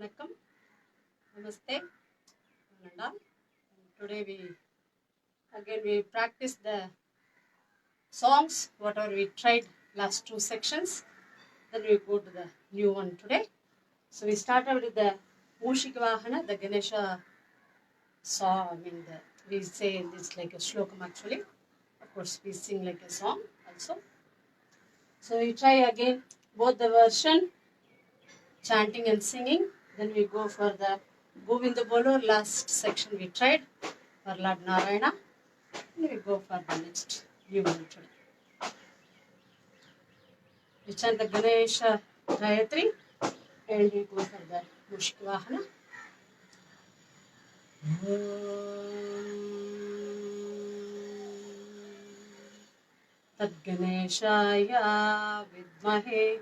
Vanakkam, Namaste, and all. Today we practice the songs, whatever we tried last two sections. Then we go to the new one today. So we started with the Mushikavahana, the Ganesha song. We say it's like a shlokam actually. Of course, we sing like a song also. So we try again both the version, chanting and singing. Then we go for the Govinda Bolo, last section we tried for Lord Narayana. And we go for the next new one today. We chant the Ganesha Gayatri and we go for the Mushikavahana. Tad Ganeshaya Vidmahe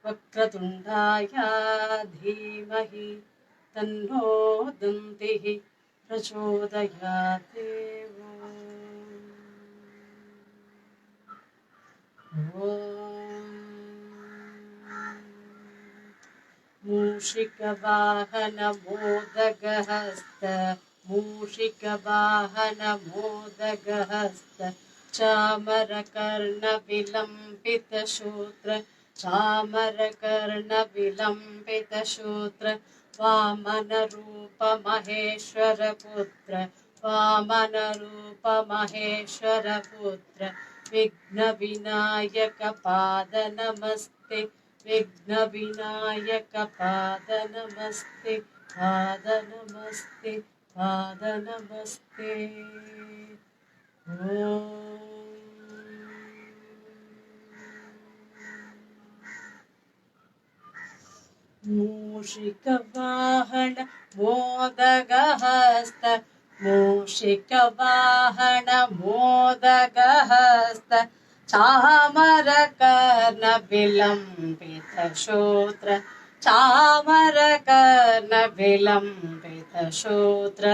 Vakratundaya Dhimahi Tanno Dantihi Prachodayate. Mushikavahana Modagahasta Mushikavahana Modagahasta Chamarakarna Vilampita Shutra Chamarakarna Vilampita Shutra Vamana Rupa Maheshwara Putra Vamana Rupa Maheshwara Putra Vigna Vinayaka Pada Namaste Vigna Vinayaka Pada Namaste Pada Namaste Pada Namaste. Mushikavahana Modagahasta Mushikavahana Modagahasta Chamarakarna Vilampita Shutra Chamarakarna Vilampita Shutra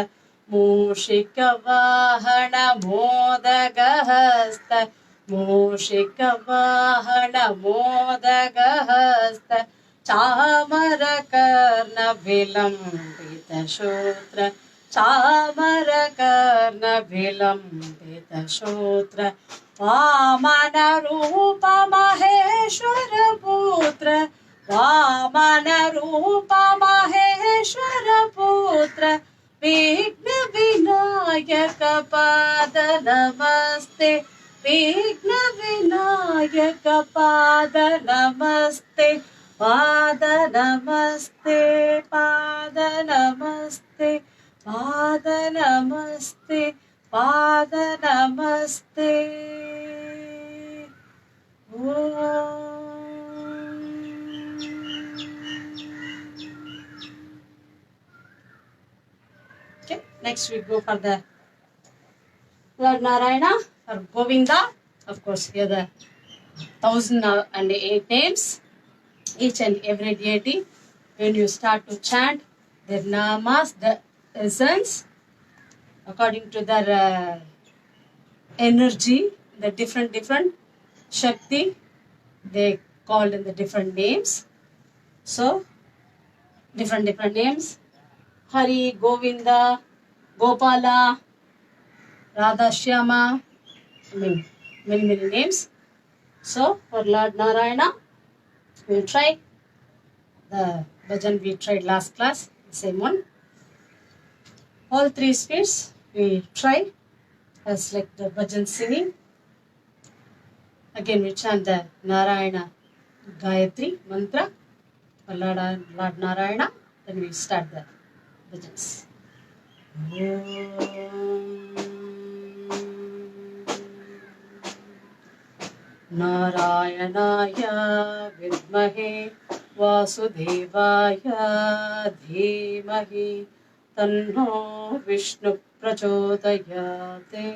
Mushikavahana Modagahasta Mushikavahana Modagahasta Chamarakarna Vilampita Shutra Chamarakarna Vilampita Shutra Vamana Rupa Maheshwara Putra Vamana Rupa Maheshwara Putra Vigna Vinayaka Pada Namaste Vigna Vinayaka Pada Namaste Pada Namaste Pada Namaste Pada Namaste Pada Namaste. Okay, next we go for the Lord Narayana or Govinda. Of course, here the 1008 names, each and every deity. When you start to chant their namas, the essence, according to their energy, the different Shakti, they called in the different names. So, different names. Hari, Govinda, Gopala, Radha Shyama, many names. So, for Lord Narayana, we'll try the bhajan we tried last class, the same one. All three speeds we try as like the bhajan singing. Again we chant the Narayana Gayatri Mantra for Lord Narayana. Then we start the bhajans. Narayanaya Vidmahe Vasudevaya Dhimahi Tanno Vishnu Prachodayate.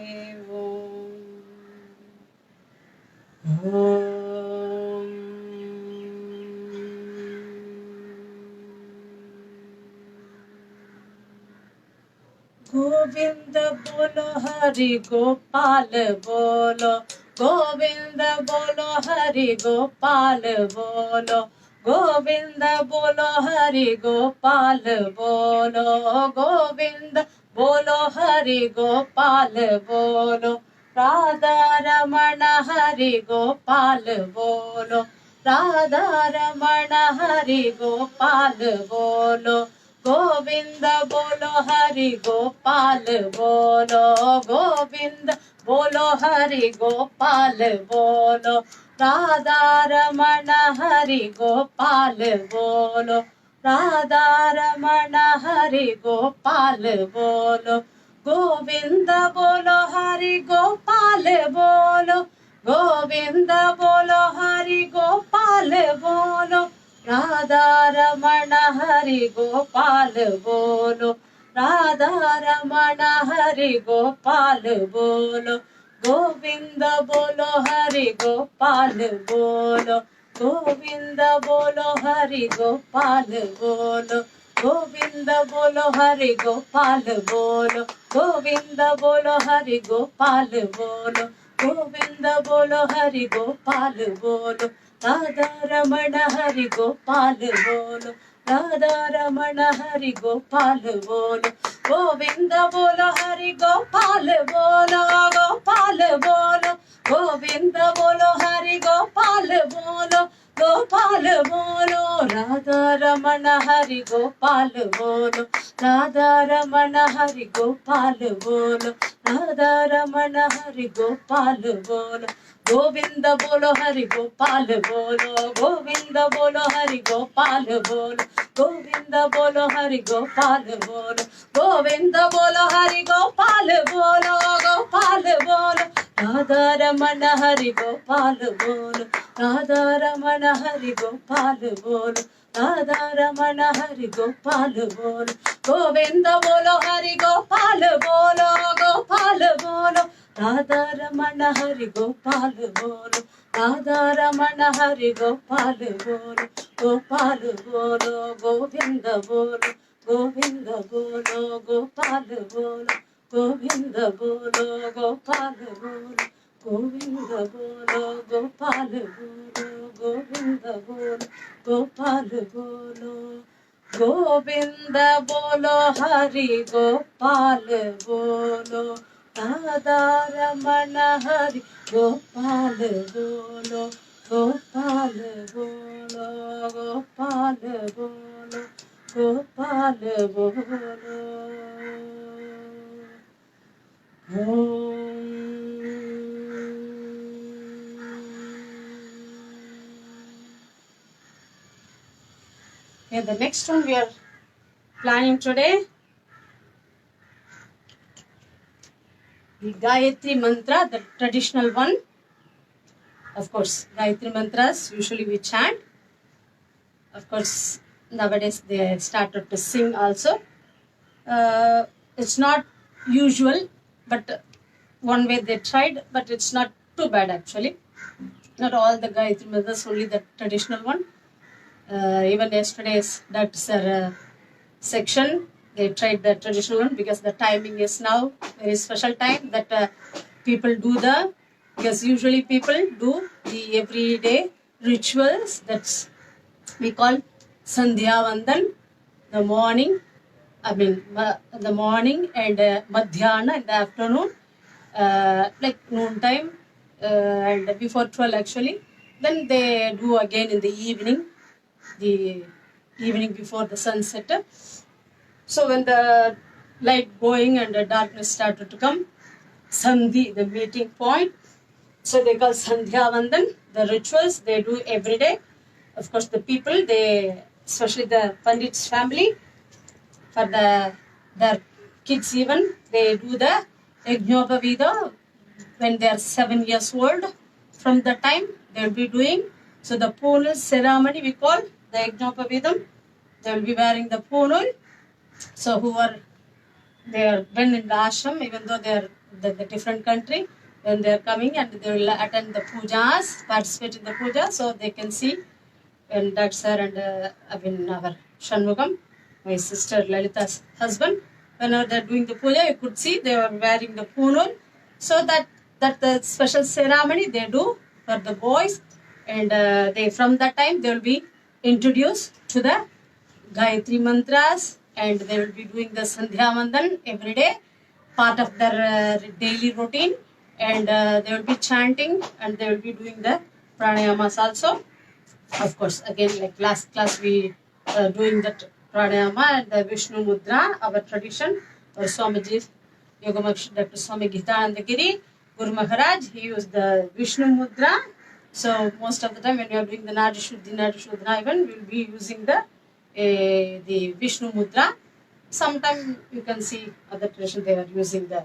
Govinda Bolo Hari Gopal Bolo Govinda Bolo Hari Gopal Bolo Govinda bolo Hari Gopal bolo, Govinda bolo Hari Gopal bolo, Radha Ramana Hari Gopal bolo, Radha Ramana Hari Gopal bolo, Govinda bolo Hari Gopal bolo, Govinda bolo Hari Gopal bolo, Radha Ramana Hari Gopal bolo, Radha Ramana Hari Gopal bolo, Govinda bolo Hari Gopal bolo, Govinda bolo Hari Gopal bolo, Radha Ramana Hari Gopal bolo, Radha Ramana Hari Gopal bolo, Govinda bolo Hari Gopal bolo, Govinda bolo Hari Gopal bolo, Govinda bolo Hari Gopal bolo, Govinda bolo Hari Gopal bolo, Govinda bolo Hari Gopal bolo, Radha Ramana Hari Gopal bolo, Radha Ramana Hari Gopal bolo, Govinda bolo Hari Gopal bolo, Gopal bolo, Govinda bolo Hari Gopal bolo, Gopal bolo, Radha Ramana Hari Gopal bolo, Radha Ramana Hari Gopal bolo, Radha Ramana Hari Gopal bolo, Govinda bolo Hari Gopal bolo, Govinda bolo Hari Gopal bolo, Govinda bolo Hari Gopal bolo, Govinda bolo Hari Gopal bolo, Gopal bolo, Radha Ramana Hari Gopal bolo, Radha Ramana Hari Gopal bolo, Radha Ramana Hari Gopal bolo, Govinda bolo Hari Gopal bolo, Gopal bolo, Radha Ramana Hari Gopal bolo, Radha Ramana Hari Gopal bolo, Gopal bolo, Govinda bolo, Govinda bolo, Gopal bolo, Govinda bolo, Gopal bolo, Govinda bolo, Gopal bolo, Govinda bolo, Gopal bolo, Govinda bolo Hari Gopal bolo, Radha Ramana Hari Gopal bolo, Gopal bolo, Gopal bolo, Gopal bolo. Okay, the next one we are planning today, the Gayatri Mantra, the traditional one. Of course, Gayatri Mantras usually we chant. Of course, nowadays they started to sing also. It's not usual, but one way they tried, but it's not too bad actually. Not all the Gayatri Mantras, only the traditional one. Even yesterday's Dr. section, they tried the traditional one because the timing is now very special time that people do because usually people do the everyday rituals that's we call Sandhya Vandan, the morning, the morning and Madhyana in the afternoon, like noon time and before 12 actually. Then they do again in the evening before the sunset. So when the light going and the darkness started to come, Sandhi, the meeting point. So they call Sandhya Vandan, the rituals they do every day. Of course, the people, especially the Pandit's family, for their kids even, they do the Yajnopavita when they are 7 years old. From the time they will be doing. So the Punal ceremony we call the Yajnopavidam. They will be wearing the Punal. So they are when in the ashram, even though they are the different country, when they are coming and they will attend the pujas, participate in the puja, so they can see. And that's sir and our Shanmugam, my sister Lalita's husband, whenever they are doing the puja, you could see they were wearing the Punal. So that the special ceremony they do for the boys, and they from that time they will be introduce to the Gayatri Mantras, and they will be doing the Sandhya Vandan every day, part of their daily routine, and they will be chanting, and they will be doing the pranayamas also. Of course, again, like last class, we doing that pranayama and the Vishnu Mudra, our tradition. Swamiji, Dr. Swami Gitananda Giri, Guru Maharaj, he used the Vishnu Mudra. So most of the time when we are doing the Nadi Shuddha even, we will be using the Vishnu Mudra. Sometimes you can see other tradition they are using the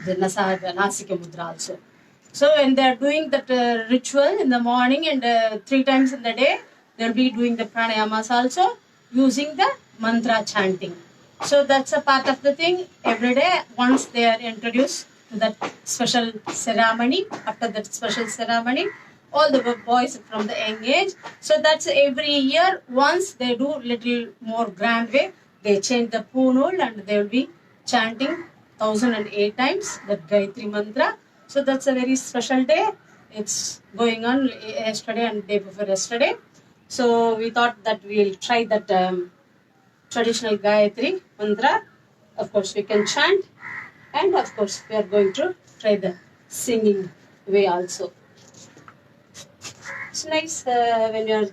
Nasika Mudra also. So when they are doing that ritual in the morning and 3 times in the day, they will be doing the pranayamas also using the mantra chanting. So that's a part of the thing. Every day, once they are introduced to that special ceremony, after that special ceremony, all the boys from the young age. So that's every year, once they do little more grand way, they change the punul and they will be chanting 1008 times that Gayatri Mantra. So that's a very special day. It's going on yesterday and day before yesterday. So we thought that we'll try that traditional Gayatri Mantra. Of course, we can chant. And of course, we are going to try the singing way also. It's nice when you're,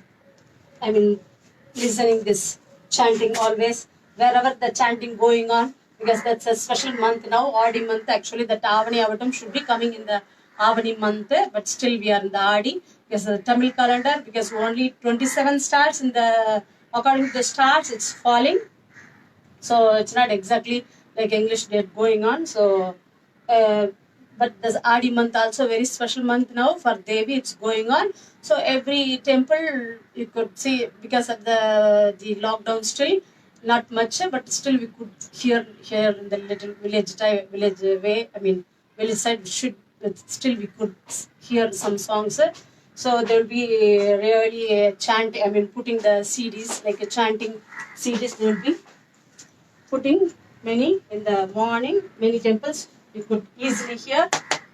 listening this chanting always, wherever the chanting going on, because that's a special month now, Adi month. Actually, the Avani Avatam should be coming in the Avani month, but still we are in the Adi, because the Tamil calendar, because only 27 stars in the, according to the stars, it's falling. So it's not exactly like English date going on. So, but this Adi month also very special month now for Devi. It's going on. So every temple you could see, because of the lockdown still not much, but still we could hear here in the little village way. Village side should, but still we could hear some songs. So there will be really chanting. Putting the CDs like a chanting CDs. There will be putting many in the morning, many temples you could easily hear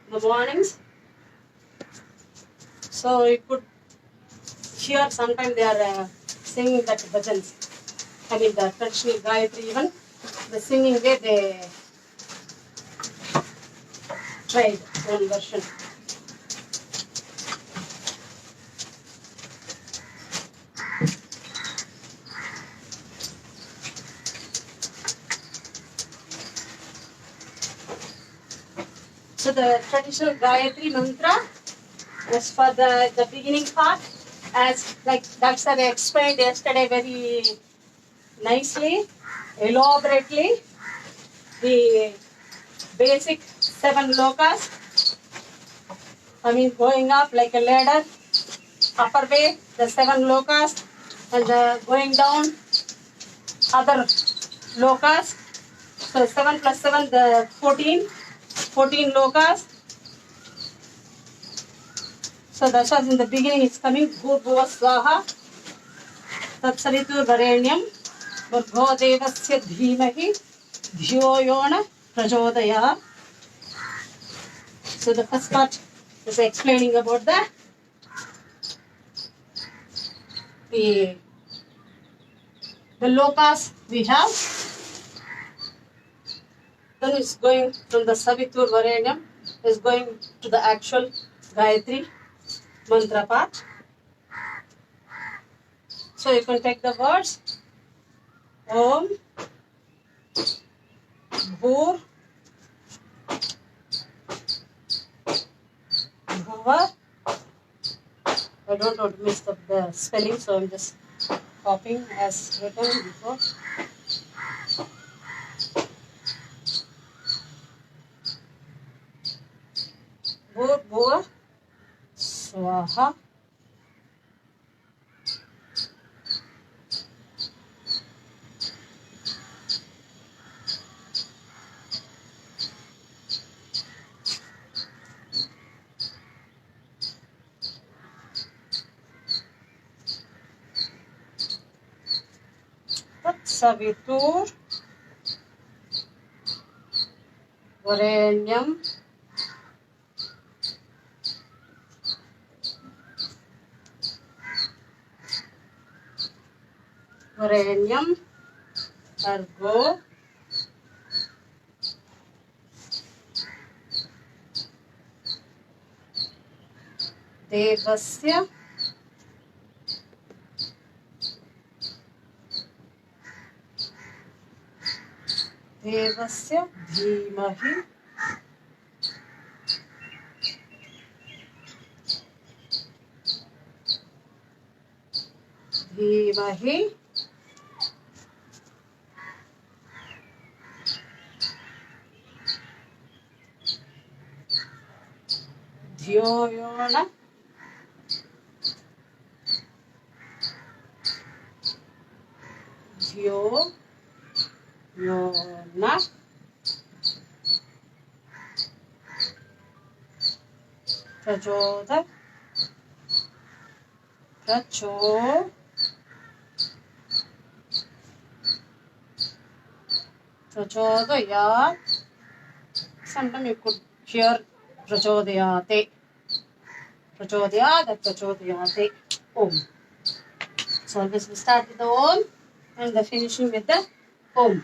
in the mornings. So you could hear sometimes they are singing that bhajans. The traditional Gayatri even, the singing way they tried one version. So the traditional Gayatri Mantra is for the beginning part, as like Dr. explained yesterday very nicely, elaborately, the basic 7 lokas, going up like a ladder, upper way, the 7 lokas, and going down, other lokas. So 7 plus 7, the 14 lokas. So that's why in the beginning it's coming Bhurбhuva Swaha Tatsaritur Varenyam Bhurgo Devasya Dhimahi Dhyo Yona Prajodaya. So the first part is explaining about the lokas we have. Then it's going from the Savitur Varenyam, is going to the actual Gayatri Mantra part. So you can take the words Om Bhur Bhuva. I don't want to mix up the spelling, so I'm just copying as written before. Bhurбhuva Swaha Savitur Varenyam Varenyam Bhargo Devasya Dhimahi Dhyoyona Prachodayat. Sometimes you could hear Prachodayate. Prachodayat or Prachodayate. Om. So always we start with the Om and the finishing with the Om.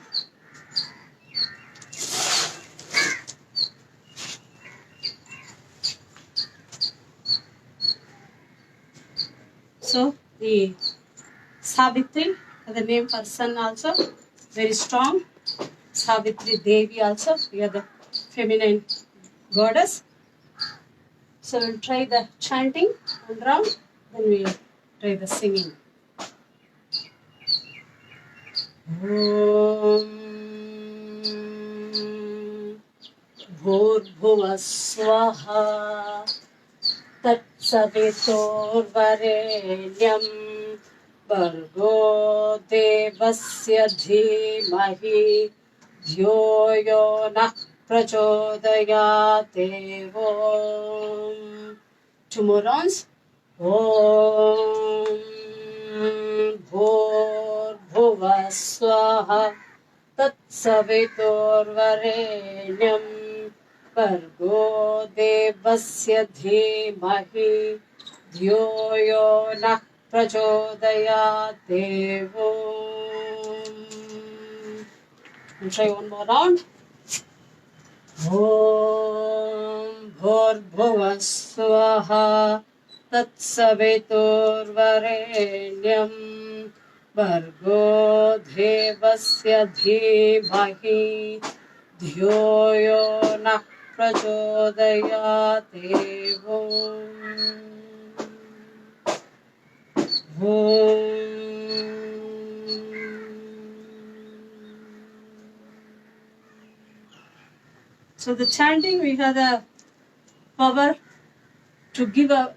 So the Savitri, the name for sun also, very strong. Savitri Devi also, we are the feminine goddess. So we'll try the chanting one round, then we'll try the singing. Om Bhurbhuva Swaha Tatsaviturvarenyam Bhargo Devasya Dhimahi Dhyo Yo Nah Prachodayate. Om. Two more rounds. Om Bhurbhuva Swaha Tatsaviturvarenyam Bhargo Devasya Dhimahi Dhyo Yo Nah Prachodayate. Om. We'll try one more round. Om Bhurbhuva Swaha Tatsaviturvarenyam Bhargo Devasya Dhimahi Dhyo Yo Nah Prachodayate. So the chanting, we have the power to give the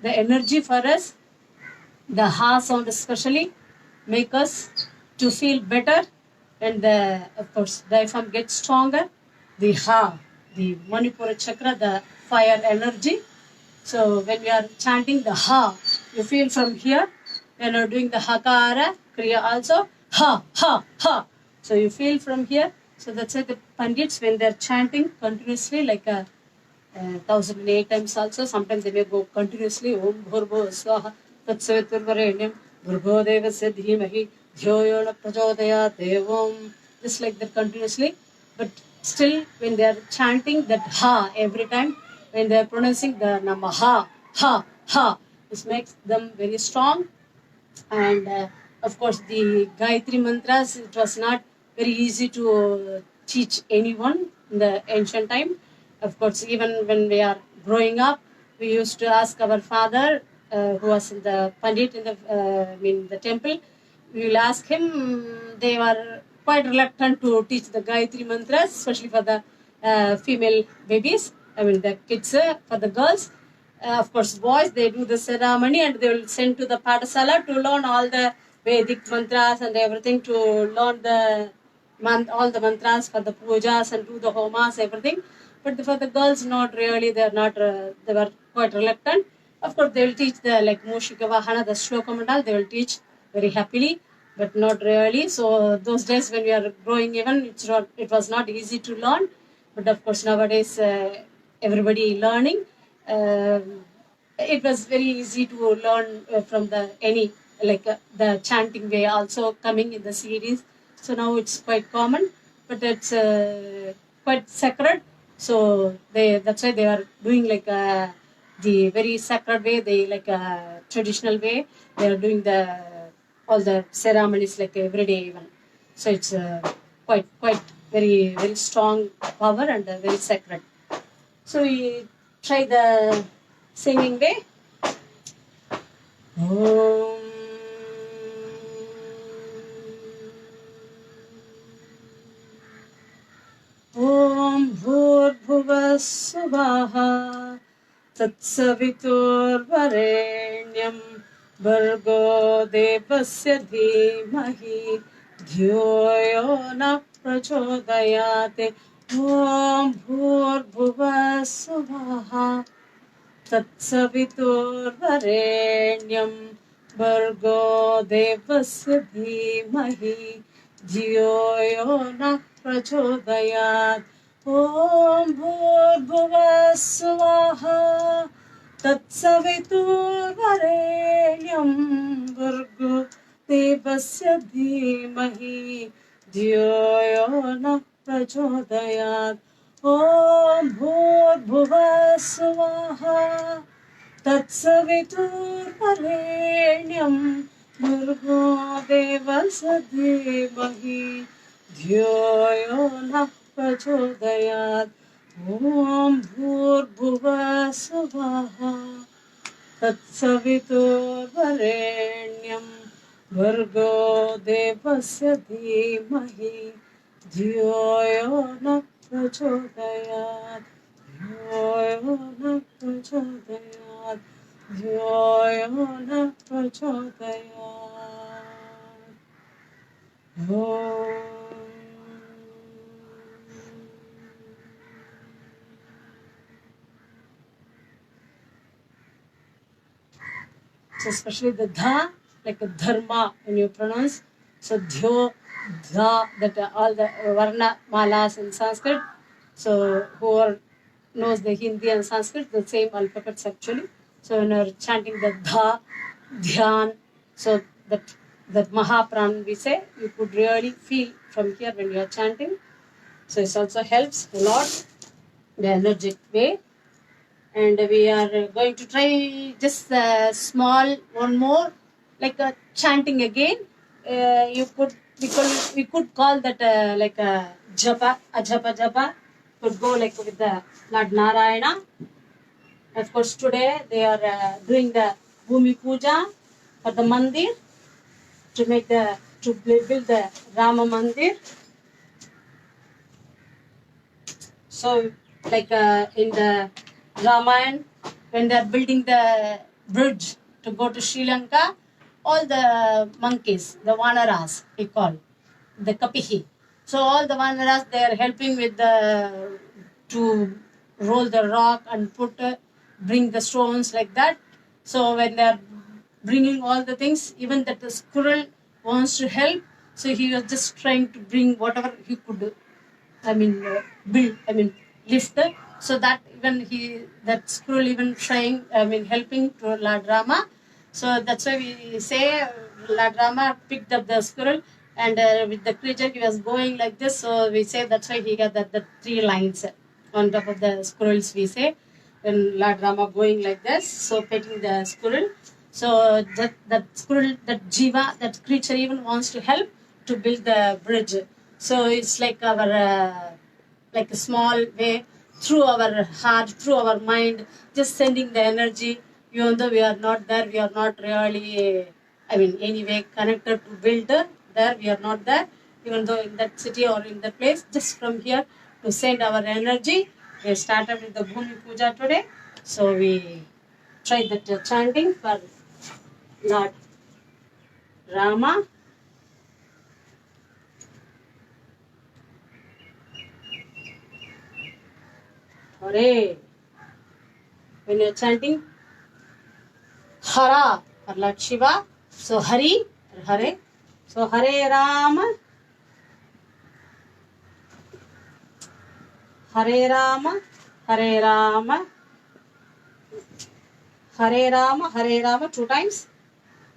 energy for us. The ha sound especially make us to feel better, and of course diaphragm gets stronger. The ha, the Manipura chakra, the fire energy. So when we are chanting the ha, you feel from here. When you are doing the hakara kriya also, ha ha ha. So you feel from here. So that's why the Pandits, when they are chanting continuously, like 1008 times also, sometimes they may go continuously. Om Bhurbhuva Swaha Tatsaviturvarenyam Bhargo Devasya Dhimahi Dhyo Yo Nah Prachodayate. Om. Just like that continuously. But still, when they are chanting that ha every time, when they are pronouncing the Namaha, ha, ha, this makes them very strong. And of course, the Gayatri Mantras, it was not very easy to teach anyone in the ancient time. Of course, even when we are growing up, we used to ask our father, who was in the Pandit in the temple, we will ask him. They were quite reluctant to teach the Gayatri Mantras, especially for the female babies. The kids, for the girls. Of course, boys, they do the ceremony and they will send to the Patasala to learn all the Vedic mantras and everything, to learn all the mantras for the pujas and do the homas, everything. But for the girls, not really. They were quite reluctant. Of course, they will teach the like Mushika Vahana, the Shlokam and all. They will teach very happily, but not really. So those days when we are growing, even it was not easy to learn. But of course, nowadays everybody learning. It was very easy to learn from any like the chanting way also coming in the series. So now it's quite common, but it's quite sacred. So that's why they are doing like the very sacred way. They like a traditional way. They are doing the all the ceremonies like every day even. So it's quite very strong power and very sacred. So we try the singing way. Om Om Bhurbhuvas Suvah Tatsaviturvarenyam Bhargo Devasya Dhimahi Dhyo Yo Na Prachodayate. Om Bhurbhuvas Suvah Tatsaviturvarenyam Bhargo Devasya Dhimahi Dhiyo Yo Na Prachodayat. Om Bhurbhuvas Swaha Tatsaviturvarenyam Bhargo Devasya Dhimahi Dhiyo Yo Na Prachodayat. Om Bhurbhuvas Swaha Tatsaviturvarenyam Bhargo Devasya Dhimahi Dhiyo Yo Na Prachodayat. Om Bhurbhuvas Swaha Tatsaviturvarenyam Bhargo Devasya Dhimahi Dhiyo Yo Na Prachodayat. Dhiyo Yo Na Prachodayat. Dhiyo Yo Na Prachodayat. Om. So especially the dha, like a dharma when you pronounce. So dhyo, dha, that all the varna malas in Sanskrit. So whoever knows the Hindi and Sanskrit, the same alphabets actually. So when you're chanting the dha, dhyan, so that mahapran we say, you could really feel from here when you are chanting. So it also helps a lot, the energetic way. And we are going to try just small one more, like a chanting again. We could call that like a japa, a japa. Could go like with the Lord Narayana. Of course, today they are doing the Bhumi Puja for the mandir to build the Rama mandir. So, like in the Ramayana, when they are building the bridge to go to Sri Lanka, all the monkeys, the Vanaras, we call, the Kapihi. So all the Vanaras, they are helping with to roll the rock and bring the stones like that. So when they are bringing all the things, even that the squirrel wants to help, so he was just trying to bring whatever he could do. Lift it, so that even that squirrel even trying, helping to Lord Rama. So that's why we say Lord Rama picked up the squirrel and with the creature he was going like this. So we say that's why he got the 3 lines on top of the squirrels. We say when Lord Rama going like this, so petting the squirrel. So that squirrel, that jiva, that creature even wants to help to build the bridge. So it's like our like a small way through our heart, through our mind, just sending the energy. Even though we are not there, we are not really, anyway connected to build there. We are not there. Even though in that city or in the place, just from here to send our energy. We started with the Bhumi Puja today. So we tried that chanting for Lord Rama. Hare. When you're chanting Hara for Lord Shiva, so Hari or Hare. So Hare Rama, Hare Rama, Hare Rama, Hare Rama, Hare Rama 2 times.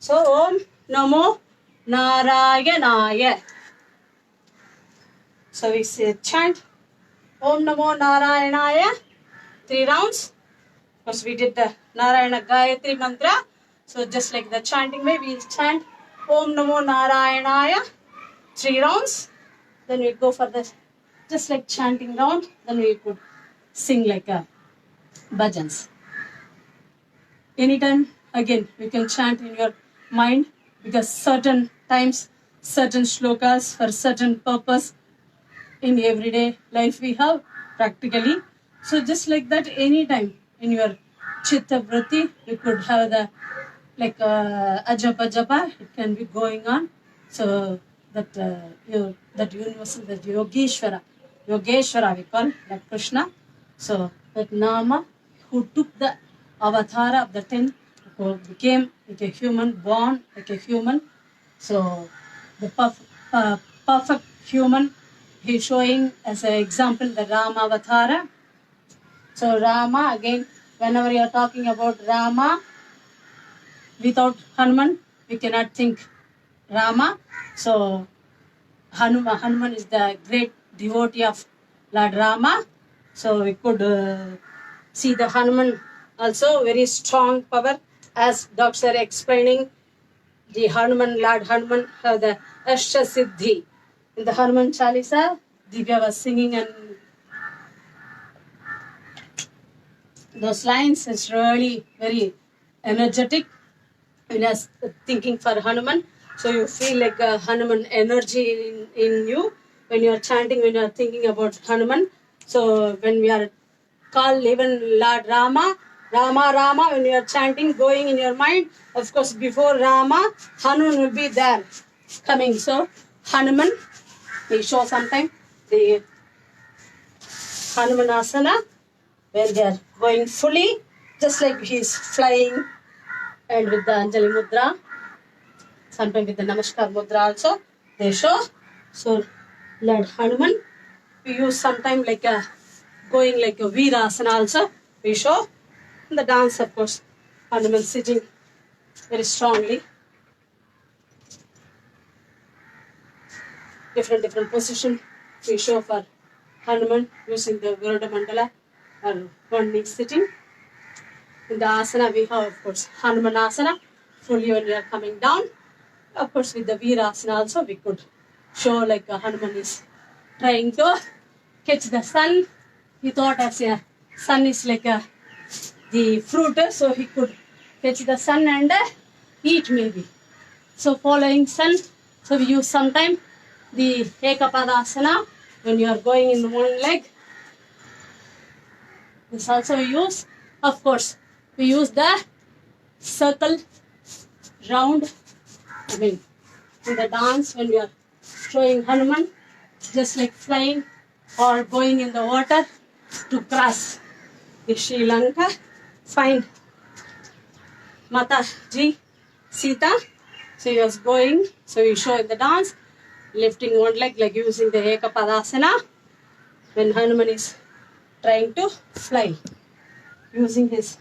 So Om Namo Narayanaya. So we say chant Om Namo Narayanaya 3 rounds. Because we did the Narayana Gayatri Mantra. So just like the chanting way, we chant Om Namo Narayanaya 3 rounds. Then we go for the just like chanting round. Then we could sing like a bhajans. Anytime again you can chant in your mind, because certain times certain shlokas for certain purpose in everyday life we have practically. So just like that, anytime in your chitta vritti you could have the like ajapa japa, it can be going on. So that that universal, that Yogeshwara we call that Krishna. So that Nama who took the avatar of the 10, who became like a human, born like a human. So the perfect human, he is showing as an example the Rama avatar. So Rama, again, whenever you are talking about Rama, without Hanuman, we cannot think Rama. So Hanuman is the great devotee of Lord Rama. So we could see the Hanuman also very strong power, as Doctor explaining. The Lord Hanuman have the Ashra Siddhi. In the Hanuman Chalisa, Divya was singing, and those lines is really very energetic when you're thinking for Hanuman. So you feel like a Hanuman energy in you when you're chanting, when you're thinking about Hanuman. So when we are called even Lord Rama, when you are chanting, going in your mind, of course before Rama, Hanuman will be there coming. So Hanuman, we show sometime the Hanuman Asana, when they are going fully, just like he is flying, and with the Anjali Mudra, sometimes with the Namaskar Mudra also, they show. So Lord Hanuman, we use sometimes like a going like a Virasana also, we show. In the dance, of course, Hanuman sitting very strongly. Different position we show for Hanuman using the Garuda Mandala or one knee sitting. In the asana we have, of course, Hanuman asana, fully when we are coming down. Of course, with the Virasana also we could show like Hanuman is trying to catch the sun. He thought as a sun is like the fruit, so he could catch the sun and eat maybe. So following sun, so we use sometime the Ekapadasana when you are going in one leg. This also we use. Of course, we use the circle round. I mean, in the dance when we are showing Hanuman, just like flying or going in the water to cross the Sri Lanka, find Mata Ji Sita. So he was going, so we show in the dance, lifting one leg like using the Ekapadasana when Hanuman is trying to fly, using his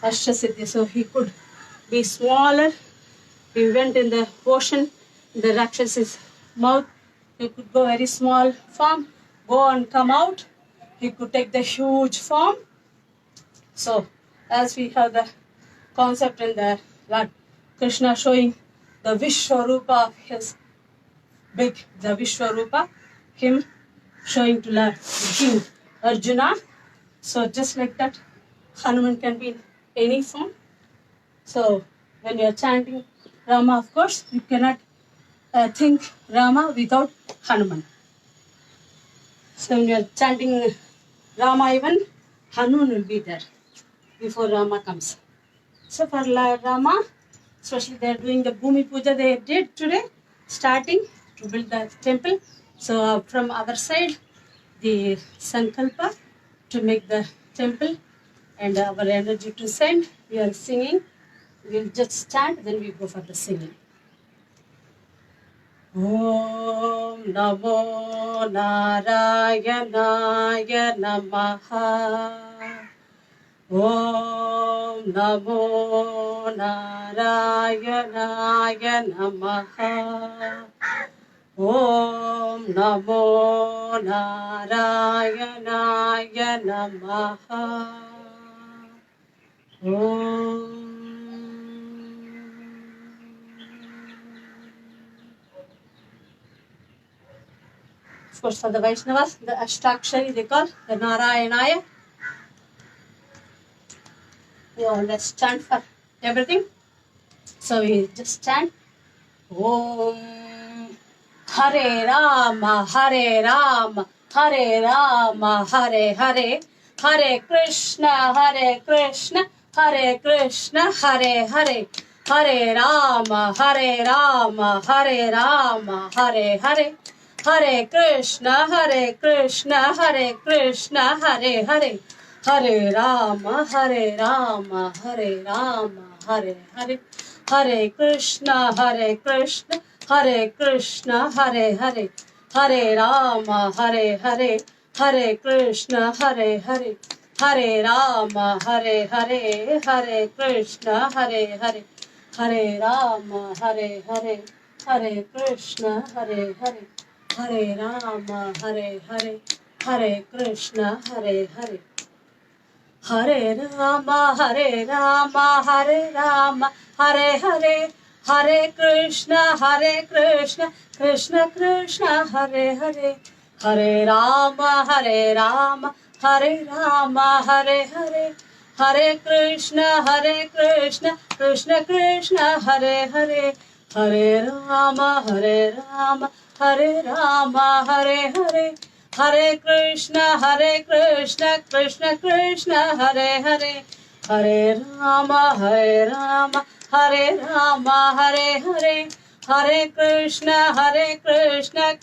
Ashtasiddhi. So he could be smaller. He went in the ocean, in the Rakshas's mouth. He could go very small form, go and come out. He could take the huge form. So as we have the concept in the Lord Krishna showing the Vishwarupa of his the Vishwarupa, him showing to Lord King Arjuna. So just like that, Hanuman can be in any form. So when you are chanting Rama, of course, you cannot think Rama without Hanuman. So when you are chanting Rama, even Hanuman will be there before Rama comes. So for Rama, especially they are doing the Bhumi Puja they did today, starting to build the temple. So from our side, the Sankalpa to make the temple and our energy to send, we are singing. We'll just chant, then we go for the singing. Om Namo Narayanaya Namaha. Om Namo Narayanaaya Namaha. Om Namo Narayanaaya Namaha. Om. Of course, for the Vaishnavas, the Ashtakshari they call the Narayanaya. We always chant for everything. So we just chant Om Hare Rama, Hare Rama, Hare Rama, Hare Hare, Hare Krishna, Hare Krishna, Hare Krishna, Hare Hare, Hare Rama, Hare Rama, Hare Rama, Hare Hare, Hare Krishna, Hare Krishna, Hare Krishna, Hare Hare, Hare Rama, Hare Rama, Hare Rama, Hare Hare, Hare Krishna, Hare Krishna, Hare Krishna, Hare Hare, Hare Rama, Hare Hare, Hare Krishna, Hare Hare, Hare Rama, Hare Hare, Hare Krishna, Hare Hare, Hare Rama, Hare Hare, Hare Krishna, Hare Hare, Hare Rama, Hare Hare, Hare Krishna, Hare Hare. Hare Rama, Hare Rama, Hare Rama, Hare Hare, Hare Krishna, Krishna Krishna, Hare Hare, Hare Rama, Hare Rama, Hare Rama, Hare Hare, Hare Krishna, Krishna Krishna, Hare Hare, Hare Rama, Hare Rama, Hare Rama, Hare Hare, Hare Krishna, Krishna Krishna, Hare Hare, Hare Rama, Hare Rama, Hare Rama, Hare Hare, Hare Krishna,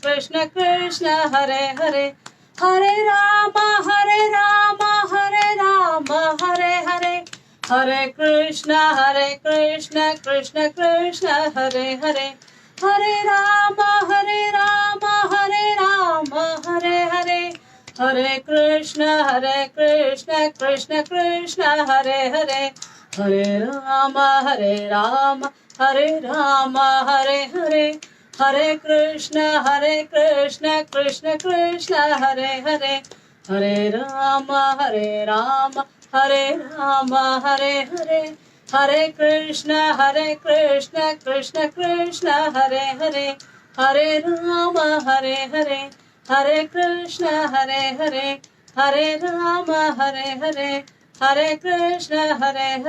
Krishna Krishna, Hare Hare, Hare Rama, Hare Rama, Hare Rama, Hare Hare, Hare Krishna, Krishna Krishna, Hare Hare, Hare Rama, Hare Rama, Hare Rama, Hare Hare, Hare Krishna, Krishna Krishna, Hare Hare, Hare Rama, Hare Rama, Hare Rama, Hare Hare, Hare Krishna, Krishna Krishna, Hare Hare, Hare Rama, Hare Rama, Hare Rama, Hare Hare, Hare Krishna, Krishna Krishna, Hare Hare, Hare Rama, Hare Hare, Hare Krishna, Hare Rama, Hare Hare, Hare Krishna, Hare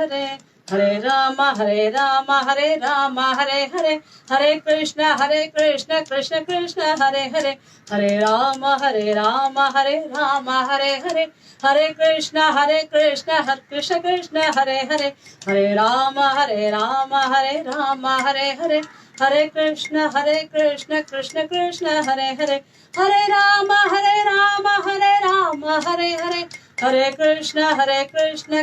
Rama, Hare Rama, Hare Rama, Hare Hare, Hare Krishna, Krishna Krishna, Hare Hare, Hare Rama, Hare Rama, Hare Rama, Hare Hare, Hare Krishna, Krishna Krishna, Hare Hare, Hare Rama, Hare Rama, Hare Rama, Hare Hare, Hare Krishna, Krishna Krishna, Hare Hare, Hare Rama, Hare Rama, Hare Rama, Hare Hare, Hare Krishna,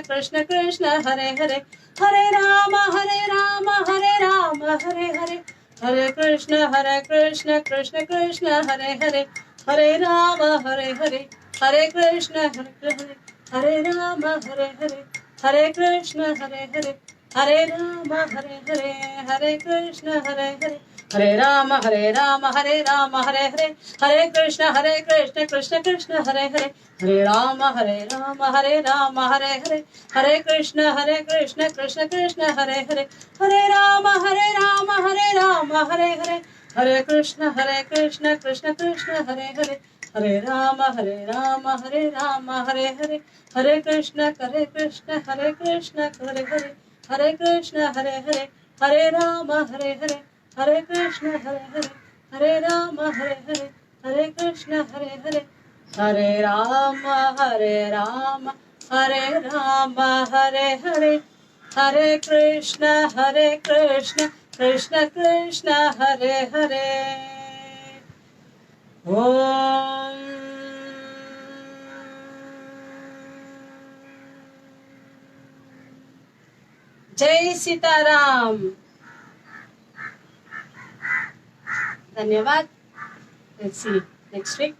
Krishna Krishna, Hare Hare, Hare Rama, Hare Rama, Hare Rama, Hare Hare, Hare Krishna, Krishna Krishna, Hare Hare, Hare Rama, Hare Hare, Hare Krishna, Hare Rama, Hare Hare, Hare Krishna, Hare Rama, Hare Hare, Hare Krishna, Hare Rama, Hare Rama, Hare Rama, Hare Hare, Hare Krishna, Krishna Krishna, Hare Hare, Hare Rama, Hare Rama, Hare Rama, Hare Hare, Hare Krishna, Krishna Krishna, Hare Hare, Hare Rama, Hare Rama, Hare Rama, Hare Hare, Hare Krishna, Krishna Krishna, Hare Hare, Hare Rama, Hare Rama, Hare Rama, Hare Hare, Hare Krishna, Hare Krishna, Hare Hare, Hare Krishna, Hare Rama, Hare Hare, Hare Krishna, Hare Rama, Hare Hare, Hare Krishna, Hare Rama, Hare Rama, Hare Rama, Hare Hare, Hare Krishna, Krishna Krishna, Hare Hare. Om. Jai Sitaram. Dhanyavad. Let's see next week.